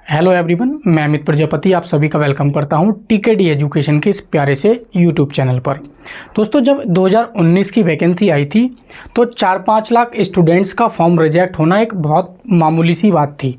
Hello everyone, मैं अमित प्रजापति आप सभी का वेलकम करता हूं टीकेडी एजुकेशन के इस प्यारे से यूट्यूब चैनल पर। दोस्तों, जब 2019 की वैकेंसी आई थी तो 4-5 लाख स्टूडेंट्स का फॉर्म रिजेक्ट होना एक बहुत मामूली सी बात थी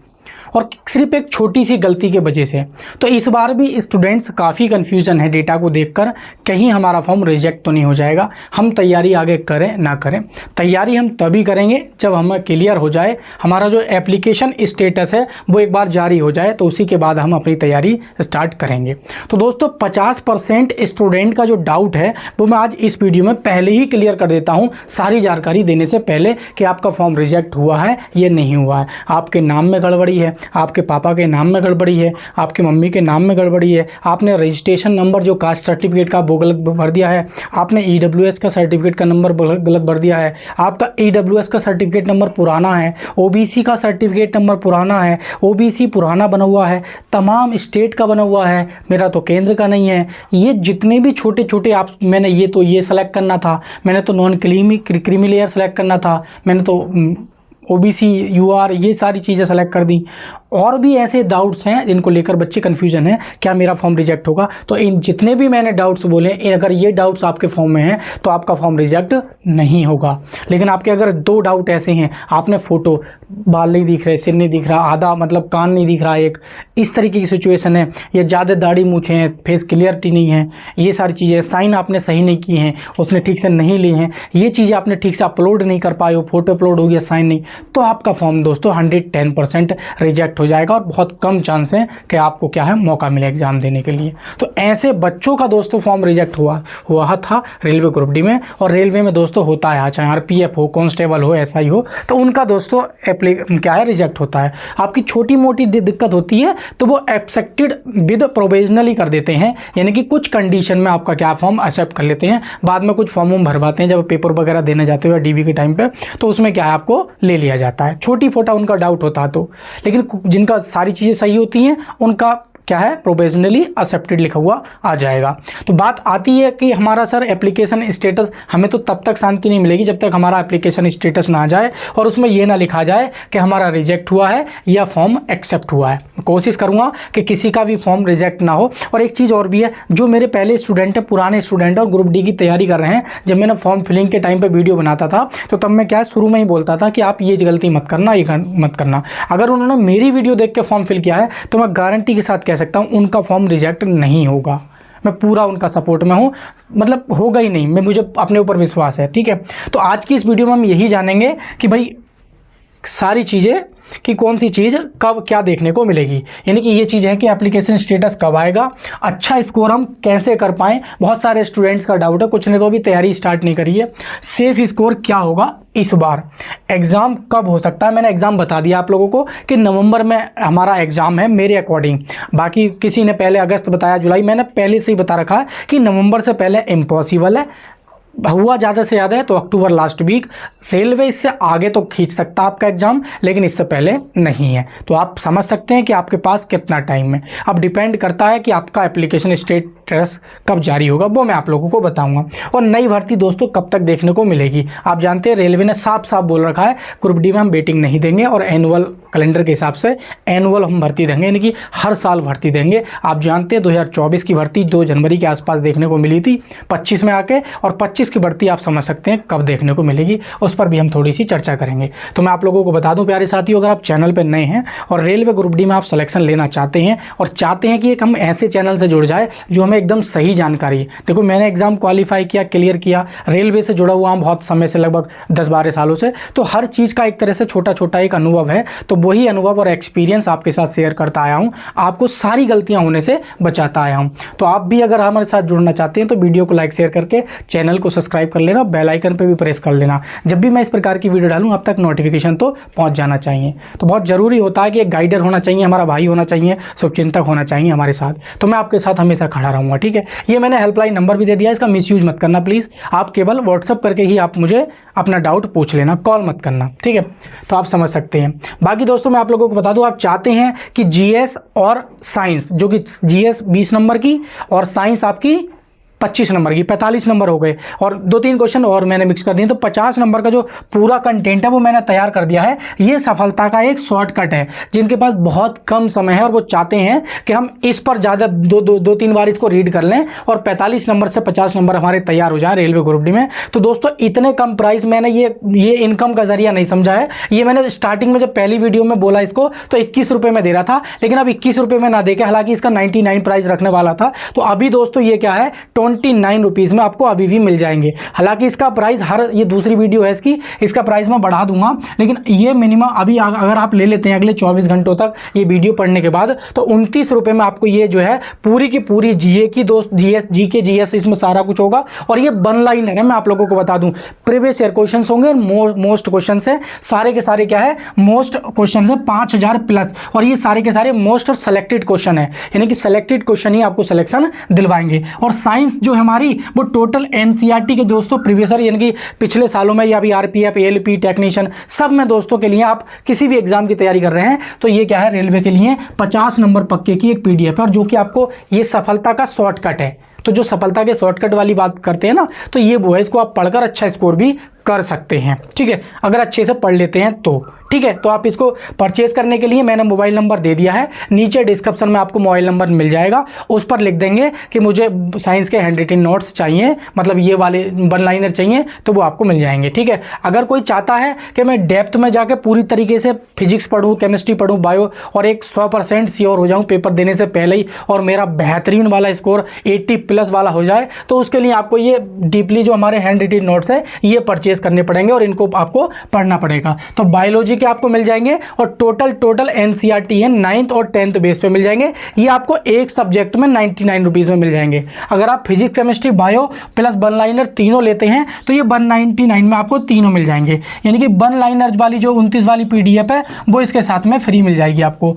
और सिर्फ एक छोटी सी गलती के वजह से। तो इस बार भी स्टूडेंट्स काफ़ी कन्फ्यूज़न है डेटा को देखकर, कहीं हमारा फॉर्म रिजेक्ट तो नहीं हो जाएगा। हम तैयारी आगे करें ना करें, तैयारी हम तभी करेंगे जब हमें क्लियर हो जाए, हमारा जो एप्लीकेशन स्टेटस है वो एक बार जारी हो जाए, तो उसी के बाद हम अपनी तैयारी स्टार्ट करेंगे। तो दोस्तों 50% स्टूडेंट का जो डाउट है वो मैं आज इस वीडियो में पहले ही क्लियर कर देता हूँ, सारी जानकारी देने से पहले कि आपका फॉर्म रिजेक्ट हुआ है ये नहीं हुआ है। आपके नाम में गड़बड़ी है, आपके पापा के नाम में गड़बड़ी है, आपकी मम्मी के नाम में गड़बड़ी है, आपने रजिस्ट्रेशन नंबर जो कास्ट सर्टिफिकेट का वो गलत भर दिया है, आपने ईडब्ल्यूएस का सर्टिफिकेट का नंबर गलत भर दिया है, आपका ईडब्ल्यूएस का सर्टिफिकेट नंबर पुराना है, ओबीसी का सर्टिफिकेट नंबर पुराना है, ओबीसी पुराना बना हुआ है, तमाम स्टेट का बना हुआ है, मेरा तो केंद्र का नहीं है। ये जितने भी छोटे छोटे मैंने ये सेलेक्ट करना था, मैंने तो नॉन क्रीमी लेयर सेलेक्ट करना था, मैंने तो ओबीसी यूआर ये सारी चीज़ें सेलेक्ट कर दी। और भी ऐसे डाउट्स हैं जिनको लेकर बच्चे कन्फ्यूजन है, क्या मेरा फॉर्म रिजेक्ट होगा। तो इन जितने भी मैंने डाउट्स बोले, अगर ये डाउट्स आपके फॉर्म में हैं तो आपका फॉर्म रिजेक्ट नहीं होगा। लेकिन आपके अगर 2 डाउट ऐसे हैं, आपने फ़ोटो बाल नहीं दिख रहे, सिर नहीं दिख रहा, आधा मतलब कान नहीं दिख रहा, एक इस तरीके की सिचुएशन है, या ज़्यादा दाढ़ी मूछें हैं, फेस क्लियरिटी नहीं है, ये सारी चीज़ें, साइन आपने सही नहीं किए हैं, उसने ठीक से नहीं लिए हैं, ये चीज़ें आपने ठीक से अपलोड नहीं कर पाए हो, फोटो अपलोड हो गया साइन नहीं, तो आपका फॉर्म दोस्तों 110% रिजेक्ट हो जाएगा और बहुत कम चांस है कि आपको क्या है मौका मिले एग्जाम देने के लिए। तो ऐसे बच्चों का दोस्तों फॉर्म रिजेक्ट हुआ था रेलवे ग्रुप डी में, और रेलवे में दोस्तों होता है, चाहे आरपीएफ हो, कांस्टेबल हो, एसआई हो, तो उनका दोस्तों क्या है रिजेक्ट होता है। आपकी छोटी मोटी दिक्कत होती है तो वो एक्सेप्टेड विद प्रोविजनली कर देते हैं, यानी कि कुछ कंडीशन में आपका क्या फॉर्म एक्सेप्ट कर लेते हैं, बाद में कुछ फॉर्म भरवाते हैं जब पेपर वगैरह देने जाते हो या डीवी के टाइम पे, तो उसमें क्या है आपको ले लिया जाता है, छोटी फोटा उनका डाउट होता है। तो लेकिन जिनका सारी चीज़ें सही होती हैं उनका क्या है प्रोविजनली एक्सेप्टेड लिखा हुआ आ जाएगा। तो बात आती है कि हमारा सर एप्लीकेशन स्टेटस, हमें तो तब तक शांति नहीं मिलेगी जब तक हमारा एप्लीकेशन स्टेटस ना आ जाए और उसमें ये ना लिखा जाए कि हमारा रिजेक्ट हुआ है या फॉर्म एक्सेप्ट हुआ है। कोशिश करूँगा कि किसी का भी फॉर्म रिजेक्ट ना हो। और एक चीज़ और भी है, जो मेरे पहले स्टूडेंट है, पुराने स्टूडेंट है और ग्रुप डी की तैयारी कर रहे हैं, जब मैंने फॉर्म फिलिंग के टाइम पर वीडियो बनाता था तो तब मैं क्या शुरू में ही बोलता था कि आप ये गलती मत करना, ये मत करना। अगर उन्होंने मेरी वीडियो देख के फॉर्म फिल किया है तो मैं गारंटी के साथ कह सकता हूँ उनका फॉर्म रिजेक्ट नहीं होगा। मैं पूरा उनका सपोर्ट में हूँ, मतलब होगा ही नहीं, मुझे अपने ऊपर विश्वास है। ठीक है, तो आज की इस वीडियो में हम यही जानेंगे कि भाई सारी चीज़ें कि कौन सी चीज़ कब क्या देखने को मिलेगी, यानी कि ये चीज़ है कि एप्लीकेशन स्टेटस कब आएगा, अच्छा स्कोर हम कैसे कर पाएँ। बहुत सारे स्टूडेंट्स का डाउट है, कुछ ने तो अभी तैयारी स्टार्ट नहीं करी है, सेफ स्कोर क्या होगा इस बार, एग्ज़ाम कब हो सकता है। मैंने एग्ज़ाम बता दिया आप लोगों को कि नवंबर में हमारा एग्ज़ाम है मेरे अकॉर्डिंग, बाकी किसी ने पहले अगस्त बताया, जुलाई, मैंने पहले से ही बता रखा है कि नवंबर से पहले इम्पॉसिबल है, हुआ ज़्यादा से ज़्यादा है तो अक्टूबर लास्ट वीक। रेलवे इससे आगे तो खींच सकता है आपका एग्जाम, लेकिन इससे पहले नहीं है। तो आप समझ सकते हैं कि आपके पास कितना टाइम है। अब डिपेंड करता है कि आपका एप्लीकेशन स्टेटस कब जारी होगा, वो मैं आप लोगों को बताऊंगा। और नई भर्ती दोस्तों कब तक देखने को मिलेगी, आप जानते हैं रेलवे ने साफ साफ बोल रखा है ग्रुप डी में हम वेटिंग नहीं देंगे और एनुअल कैलेंडर के हिसाब से एनुअल हम भर्ती देंगे, यानी कि हर साल भर्ती देंगे। आप जानते हैं 2024 की भर्ती 2 जनवरी के आसपास देखने को मिली थी, 25 में आके, और 25 की भर्ती आप समझ सकते हैं कब देखने को मिलेगी, उस पर भी हम थोड़ी सी चर्चा करेंगे। तो मैं आप लोगों को बता दूं प्यारे साथियों, अगर आप चैनल पर नए हैं और रेलवे ग्रुप डी में आप सिलेक्शन लेना चाहते हैं और चाहते हैं कि एक हम ऐसे चैनल से जुड़ जाए जो हमें एकदम सही जानकारी। देखो मैंने एग्जाम क्वालिफाई किया, क्लियर किया, रेलवे से जुड़ा हुआ हूँ बहुत समय से, लगभग 10-12 सालों से, तो हर चीज़ का एक तरह से छोटा छोटा एक अनुभव है। तो वही अनुभव और एक्सपीरियंस आपके साथ शेयर करता आया हूँ, आपको सारी गलतियाँ होने से बचाता आया हूँ। तो आप भी अगर हमारे साथ जुड़ना चाहते हैं तो वीडियो को लाइक शेयर करके चैनल को सब्सक्राइब कर लेना, बेल आइकन पे भी प्रेस कर लेना, जब भी मैं इस प्रकार की वीडियो डालूं अब तक नोटिफिकेशन तो पहुंच जाना चाहिए। तो बहुत ज़रूरी होता है कि एक गाइडर होना चाहिए, हमारा भाई होना चाहिए, शुभचिंतक होना चाहिए हमारे साथ, तो मैं आपके साथ हमेशा खड़ा रहूँगा। ठीक है, ये मैंने हेल्पलाइन नंबर भी दे दिया, इसका मिसयूज मत करना प्लीज़। आप केवल व्हाट्सअप करके ही आप मुझे अपना डाउट पूछ लेना, कॉल मत करना। ठीक है, तो आप समझ सकते हैं। बाकी दोस्तों मैं आप लोगों को बता दूं, आप चाहते हैं कि जीएस और साइंस, जो कि जीएस 20 नंबर की और साइंस आपकी 25 नंबर की, 45 नंबर हो गए, और 2-3 क्वेश्चन और मैंने मिक्स कर दिए, तो 50 नंबर का जो पूरा कंटेंट है वो मैंने तैयार कर दिया है। ये सफलता का एक शॉर्टकट है। जिनके पास बहुत कम समय है और वो चाहते हैं कि हम इस पर ज़्यादा 2-3 बार इसको रीड कर लें और 45 नंबर से 50 नंबर हमारे तैयार हो जाए रेलवे ग्रुप डी में, तो दोस्तों इतने कम प्राइस मैंने ये इनकम का जरिया नहीं समझा है। ये मैंने स्टार्टिंग में जब पहली वीडियो में बोला इसको तो 21 रुपये में दे रहा था, लेकिन अब 21 रुपये में ना देके, हालांकि इसका 99 प्राइस रखने वाला था, तो अभी दोस्तों ये क्या है 29 रुपीज़ में आपको अभी भी मिल जाएंगे। हालांकि इसका प्राइस ये दूसरी वीडियो है इसका प्राइस मैं बढ़ा दूंगा, लेकिन ये मिनिमम अभी अगर आप ले लेते हैं अगले 24 घंटों तक ये वीडियो पढ़ने के बाद, तो 29 रुपये में आपको ये जो है पूरी की पूरी जीए की दोस्त जीके जीएस इसमें सारा कुछ होगा। और ये वन लाइनर है, मैं आप लोगों को बता दूं, प्रीवियस ईयर क्वेश्चन होंगे और मोस्ट क्वेश्चन है, सारे के सारे क्या है मोस्ट क्वेश्चन है 5000 प्लस, और ये सारे के सारे मोस्ट और सेलेक्टेड क्वेश्चन है, यानी कि सेलेक्टेड क्वेश्चन ही आपको सिलेक्शन दिलवाएंगे। और साइंस जो है हमारी वो टोटल एनसीईआरटी के दोस्तों प्रीवियस ईयर यानी कि पिछले सालों में, या अभी आरपीएफ एएलपी टेक्नीशियन सब में दोस्तों के लिए, आप किसी भी एग्जाम की तैयारी कर रहे हैं तो ये क्या है रेलवे के लिए 50 नंबर पक्के की एक पीडीएफ है, और जो कि आपको ये सफलता का शॉर्टकट है। तो जो सफलता के शॉर्टकट वाली बात करते हैं ना, तो ये वो है, इसको आप पढ़कर अच्छा स्कोर भी कर सकते हैं, ठीक है, अगर अच्छे से पढ़ लेते हैं तो, ठीक है। तो आप इसको परचेज करने के लिए मैंने मोबाइल नंबर दे दिया है, नीचे डिस्क्रिप्शन में आपको मोबाइल नंबर मिल जाएगा, उस पर लिख देंगे कि मुझे साइंस के हैंड रिटन नोट्स चाहिए, मतलब ये वाले वन लाइनर चाहिए, तो वो आपको मिल जाएंगे, ठीक है। अगर कोई चाहता है कि मैं डेप्थ में जाके पूरी तरीके से फिजिक्स पढ़ूँ, केमिस्ट्री पढ़ूँ, बायो, और एक 100% श्योर हो जाऊँ पेपर देने से पहले ही, और मेरा बेहतरीन वाला स्कोर 80 प्लस वाला हो जाए, तो उसके लिए आपको ये डीपली जो हमारे हैंड रिटन नोट्स है ये परचेज करने पड़ेंगे और इनको आपको पढ़ना पड़ेगा। तो बायोलॉजी के आपको मिल जाएंगे, और टोटल एनसीईआरटी है 9th और 10th बेस पे मिल जाएंगे, ये आपको एक सब्जेक्ट में 99 रुपीज़ में मिल जाएंगे। अगर आप physics chemistry bio plus one liner तीनों लेते हैं तो ये 199 में आपको तीनों मिल जाएंगे, यानी कि वन लाइनर वाली जो 29 वाली पीडीएफ है वो इसके साथ में फ्री मिल जाएगी आपको।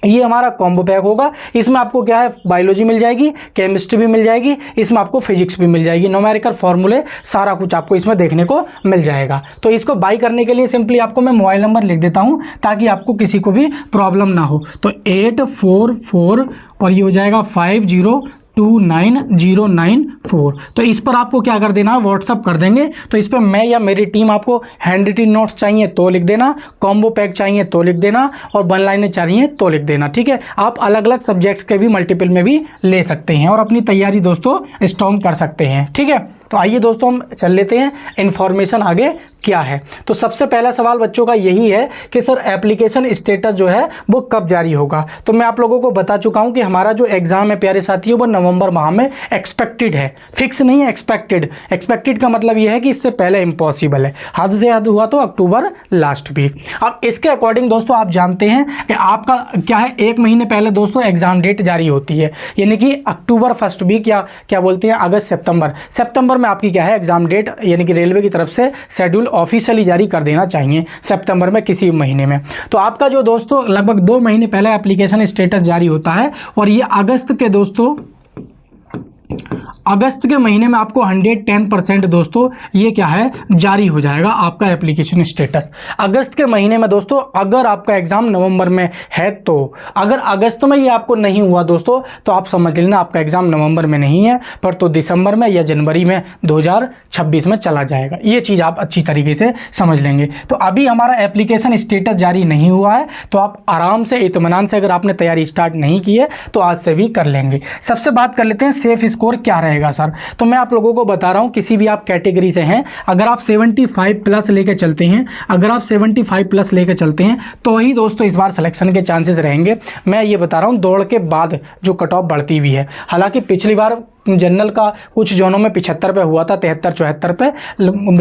ये हमारा कॉम्बो पैक होगा, इसमें आपको क्या है बायोलॉजी मिल जाएगी, केमिस्ट्री भी मिल जाएगी, इसमें आपको फिजिक्स भी मिल जाएगी, न्यूमेरिकल फॉर्मूले सारा कुछ आपको इसमें देखने को मिल जाएगा। तो इसको बाई करने के लिए सिंपली आपको मैं मोबाइल नंबर लिख देता हूं ताकि आपको किसी को भी प्रॉब्लम ना हो। तो 844 और ये हो जाएगा 502994। तो इस पर आपको क्या कर देना, व्हाट्सअप कर देंगे, तो इस पर मैं या मेरी टीम आपको हैंड रिटन नोट्स चाहिए तो लिख देना, कॉम्बो पैक चाहिए तो लिख देना, और वन लाइनर चाहिए तो लिख देना, ठीक है। आप अलग अलग सब्जेक्ट्स के भी मल्टीपल में भी ले सकते हैं और अपनी तैयारी दोस्तों स्ट्रॉन्ग कर सकते हैं, ठीक है। तो आइए दोस्तों हम चल लेते हैं इन्फॉर्मेशन आगे क्या है। तो सबसे पहला सवाल बच्चों का यही है कि सर एप्लीकेशन स्टेटस जो है वो कब जारी होगा। तो मैं आप लोगों को बता चुका हूं कि हमारा जो एग्जाम है प्यारे साथियों वो नवंबर माह में एक्सपेक्टेड है, फिक्स नहीं है, एक्सपेक्टेड का मतलब यह है कि इससे पहले इम्पॉसिबल है, हद से हद हुआ तो अक्टूबर लास्ट वीक। अब इसके अकॉर्डिंग दोस्तों आप जानते हैं कि आपका क्या है, 1 महीने पहले दोस्तों एग्जाम डेट जारी होती है, यानी कि अक्टूबर फर्स्ट वीक या क्या बोलते हैं अगस्त सितंबर में आपकी क्या है एग्जाम डेट, यानी कि रेलवे की तरफ से शेड्यूल ऑफिशियली जारी कर देना चाहिए सितंबर में किसी महीने में। तो आपका जो दोस्तों लगभग 2 महीने पहले एप्लीकेशन स्टेटस जारी होता है, और ये अगस्त के महीने में आपको 110% दोस्तों ये क्या है जारी हो जाएगा आपका एप्लीकेशन स्टेटस। अगस्त के महीने में दोस्तों अगर आपका एग्जाम नवंबर में है, तो अगर अगस्त में ये आपको नहीं हुआ दोस्तों तो आप समझ लेना आपका एग्जाम नवंबर में नहीं है, पर तो दिसंबर में या जनवरी में 2026 में चला जाएगा। ये चीज़ आप अच्छी तरीके से समझ लेंगे। तो अभी हमारा एप्लीकेशन स्टेटस जारी नहीं हुआ है, तो आप आराम से इत्मीनान से अगर आपने तैयारी स्टार्ट नहीं की है तो आज से भी कर लेंगे। सबसे बात कर लेते हैं सेफ स्कोर क्या रहेगा सर। तो मैं आप लोगों को बता रहा हूं किसी भी आप कैटेगरी से हैं, अगर आप 75 प्लस लेके चलते हैं, तो ही दोस्तों इस बार सिलेक्शन के चांसेस रहेंगे। मैं ये बता रहा हूं दौड़ के बाद जो कट ऑफ बढ़ती हुई है, हालांकि पिछली बार जनरल का कुछ जोनों में 75 पे हुआ था, 73-74 पे,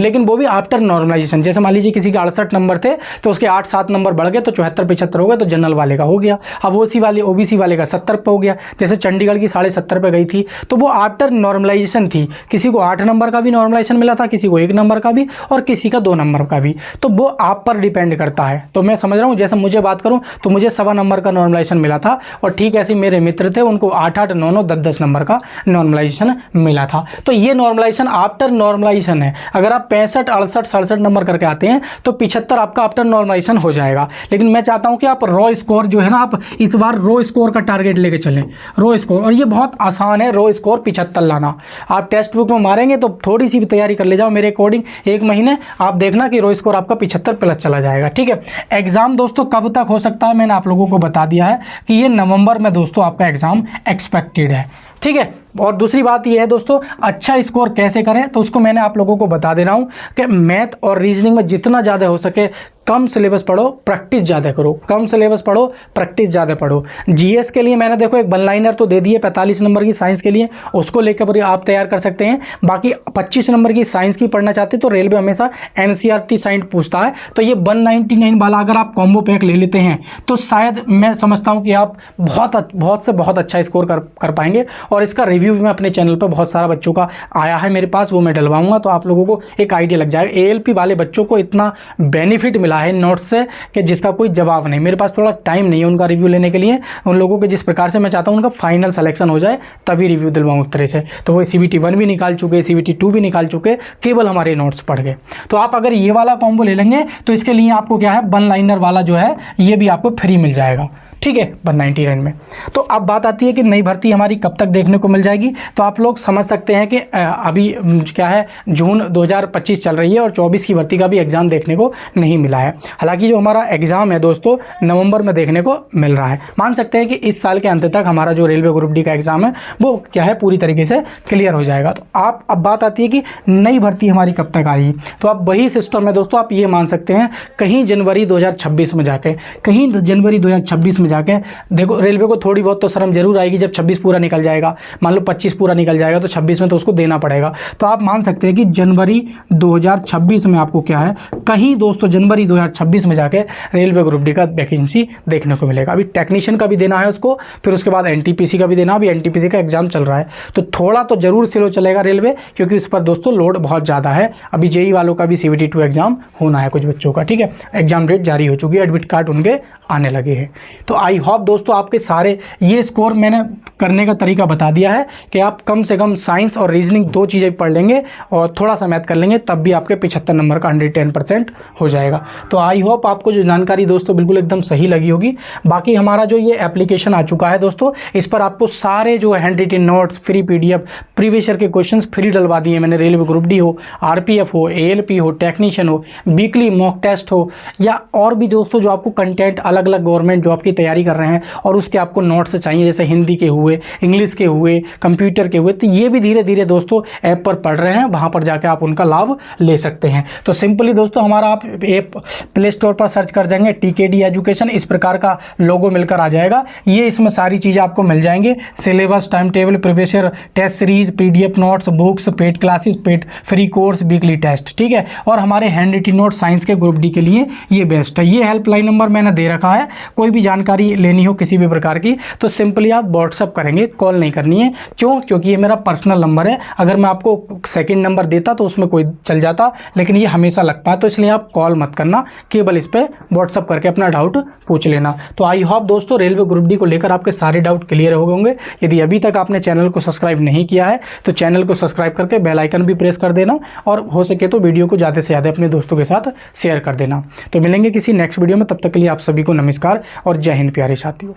लेकिन वो भी आफ्टर नॉर्मलाइजेशन। जैसे मान लीजिए किसी के 68 नंबर थे तो उसके 8-7 नंबर बढ़ गए तो 74-75 हो गए, तो जनरल वाले का हो गया। अब ओबीसी वाले का 70 पे हो गया। जैसे चंडीगढ़ की 70.5 पे गई थी, तो वो आफ्टर नॉर्मलाइजेशन थी, किसी को 8 नंबर का भी नॉर्मलाइजेशन मिला था, किसी को 1 नंबर का भी, और किसी का 2 नंबर का भी। तो वो आप पर डिपेंड करता है। तो मैं समझ रहा हूँ, जैसे मुझे बात करूँ तो मुझे 1.25 नंबर का नॉर्मलाइजेशन मिला था, और ठीक ऐसे मेरे मित्र थे उनको 8-8, 9-9, 10-10 नंबर का नॉर्मलाइजेशन नॉर्मलाइजेशन मिला था। तो ये नॉर्मलाइजेशन आफ्टर नॉर्मलाइजेशन है। अगर आप 65, 68, 67 नंबर करके आते हैं तो 75 आपका आफ्टर नॉर्मलाइजेशन हो जाएगा। लेकिन मैं चाहता हूं कि आप रॉ स्कोर जो है ना, आप इस बार रॉ स्कोर का टारगेट लेके चलें, रॉ स्कोर। और ये बहुत आसान है रॉ स्कोर 75 लाना। आप टेक्स्ट बुक में मारेंगे तो थोड़ी सी भी तैयारी कर ले जाओ मेरे अकॉर्डिंग, 1 महीने आप देखना कि रॉ स्कोर आपका 75 प्लस चला जाएगा। ठीक है, एग्जाम दोस्तों कब तक हो सकता है मैंने आप लोगों को बता दिया है कि ये नवंबर में दोस्तों आपका एग्जाम एक्सपेक्टेड है। ठीक है, और दूसरी बात ये है दोस्तों, अच्छा स्कोर कैसे करें तो उसको मैंने आप लोगों को बता दे रहा हूं कि मैथ और रीजनिंग में जितना ज़्यादा हो सके कम सिलेबस पढ़ो, प्रैक्टिस ज़्यादा करो। कम सिलेबस पढ़ो, प्रैक्टिस ज़्यादा पढ़ो। जीएस के लिए मैंने देखो एक वन लाइनर तो दे दिए 45 नंबर की साइंस के लिए, उसको लेकर आप तैयार कर सकते हैं। बाकी 25 नंबर की साइंस की पढ़ना चाहते तो रेलवे हमेशा एनसीईआरटी साइंस पूछता है, तो ये 199 वाला अगर आप कॉम्बो पैक ले लेते हैं तो शायद मैं समझता हूँ कि आप बहुत अच्छा स्कोर कर पाएंगे। और इसका रिव्यू भी मैं अपने चैनल पर बहुत सारा बच्चों का आया है मेरे पास, वो मैं डलवाऊंगा तो आप लोगों को एक आइडिया लग जाएगा। एएलपी वाले बच्चों को इतना बेनिफिट मिला है नोट्स से कि जिसका कोई जवाब नहीं। मेरे पास थोड़ा टाइम नहीं है उनका रिव्यू लेने के लिए, उन लोगों के जिस प्रकार से मैं चाहता हूं उनका फाइनल सिलेक्शन हो जाए तभी रिव्यू दिलवाऊं उस तरह से। तो वो CBT 1 भी निकाल चुके, CBT 2 भी निकाल चुके, केवल हमारे नोट्स पढ़ गए। तो आप अगर ये वाला कॉम्बो ले लेंगे तो इसके लिए आपको क्या है, वन लाइनर वाला जो है ये भी आपको फ्री मिल जाएगा। ठीक है, 199 में। तो अब बात आती है कि नई भर्ती हमारी कब तक देखने को मिल जाएगी। तो आप लोग समझ सकते हैं कि अभी क्या है, जून 2025 चल रही है और 24 की भर्ती का भी एग्ज़ाम देखने को नहीं मिला है। हालांकि जो हमारा एग्ज़ाम है दोस्तों नवंबर में देखने को मिल रहा है। मान सकते हैं कि इस साल के अंत तक हमारा जो रेलवे ग्रुप डी का एग्ज़ाम है वो क्या है, पूरी तरीके से क्लियर हो जाएगा। तो आप अब बात आती है कि नई भर्ती हमारी कब तक आएगी। तो अब वही सिस्टम है दोस्तों, आप ये मान सकते हैं कहीं जनवरी 2026 में जाके, कहीं जनवरी 2026 में जाके देखो, रेलवे को थोड़ी बहुत तो शर्म जरूर आएगी जब 26 पूरा निकल जाएगा। मान लो 25 पूरा निकल जाएगा तो 26 में तो उसको देना पड़ेगा। तो आप मान सकते हैं कि जनवरी 2026 में आपको क्या है, कहीं दोस्तों जनवरी 2026 में जाके रेलवे ग्रुप डी का वैकेंसी देखने को मिलेगा। अभी टेक्नीशियन का भी देना है उसको, फिर उसके बाद एनटीपीसी का भी देना। अभी एनटीपीसी का एग्जाम चल रहा है तो थोड़ा तो जरूर स्लो चलेगा रेलवे, क्योंकि इस पर दोस्तों लोड बहुत ज़्यादा है। अभी जेई वालों का भी CBT 2 एग्जाम होना है कुछ बच्चों का। ठीक है, एग्जाम डेट जारी हो चुकी है, एडमिट कार्ड उनके आने लगे हैं। तो आई होप दोस्तों आपके सारे ये स्कोर मैंने करने का तरीका बता दिया है कि आप कम से कम साइंस और रीजनिंग 2 चीज़ें पढ़ लेंगे और थोड़ा सा मैथ कर लेंगे, तब भी आपके 75 नंबर का 110% हो जाएगा। तो आई होप आपको जो जानकारी दोस्तों बिल्कुल एकदम सही लगी होगी। बाकी हमारा जो ये एप्लीकेशन आ चुका है दोस्तों, इस पर आपको सारे जो handwritten notes, free PDF, previous year के क्वेश्चंस फ्री डलवा दिए मैंने। रेलवे ग्रुप डी हो, RPF हो, ALP हो, टेक्नीशियन हो, वीकली मॉक टेस्ट हो, या और भी दोस्तों जो आपको कंटेंट अलग अलग गवर्नमेंट जॉब की तैयारी कर रहे हैं और उसके आपको नोट्स चाहिए, जैसे हिंदी के हुए, इंग्लिश के हुए, कंप्यूटर के हुए, तो ये भी धीरे धीरे दोस्तों ऐप पर पढ़ रहे हैं, वहाँ पर जाके आप उनका लाभ ले सकते हैं। तो सिंपली दोस्तों हमारा आप ऐप प्ले स्टोर पर सर्च कर जाएंगे TKD एजुकेशन, इस प्रकार का लोगो मिलकर आ जाएगा। ये इसमें सारी चीज़ें आपको मिल जाएंगे, syllabus, time table, previous year test series, PDF notes, books, paid classes, paid free course, weekly test. ठीक है, और हमारे हैंड रिटन नोट साइंस के ग्रुप डी के लिए ये बेस्ट है। ये हेल्पलाइन नंबर मैंने दे रखा है, कोई भी जानकारी लेनी हो किसी भी प्रकार की तो सिंपली आप व्हाट्सअप करेंगे, कॉल नहीं करनी है। क्यों? क्योंकि ये मेरा पर्सनल नंबर है। अगर मैं आपको सेकंड नंबर देता तो उसमें कोई चल जाता, लेकिन ये हमेशा लगता है, तो इसलिए आप कॉल मत करना, केवल इस पर व्हाट्सअप करके अपना डाउट पूछ लेना। तो आई होप दोस्तों रेलवे ग्रुप डी को लेकर आपके सारे डाउट क्लियर हो होंगे। यदि अभी तक आपने चैनल को सब्सक्राइब नहीं किया है तो चैनल को सब्सक्राइब करके बेल आइकन भी प्रेस कर देना, और हो सके तो वीडियो को ज़्यादा से ज़्यादा अपने दोस्तों के साथ शेयर कर देना। तो मिलेंगे किसी नेक्स्ट वीडियो में, तब तक के लिए आप सभी को नमस्कार और जय हिंद प्यारे साथियों।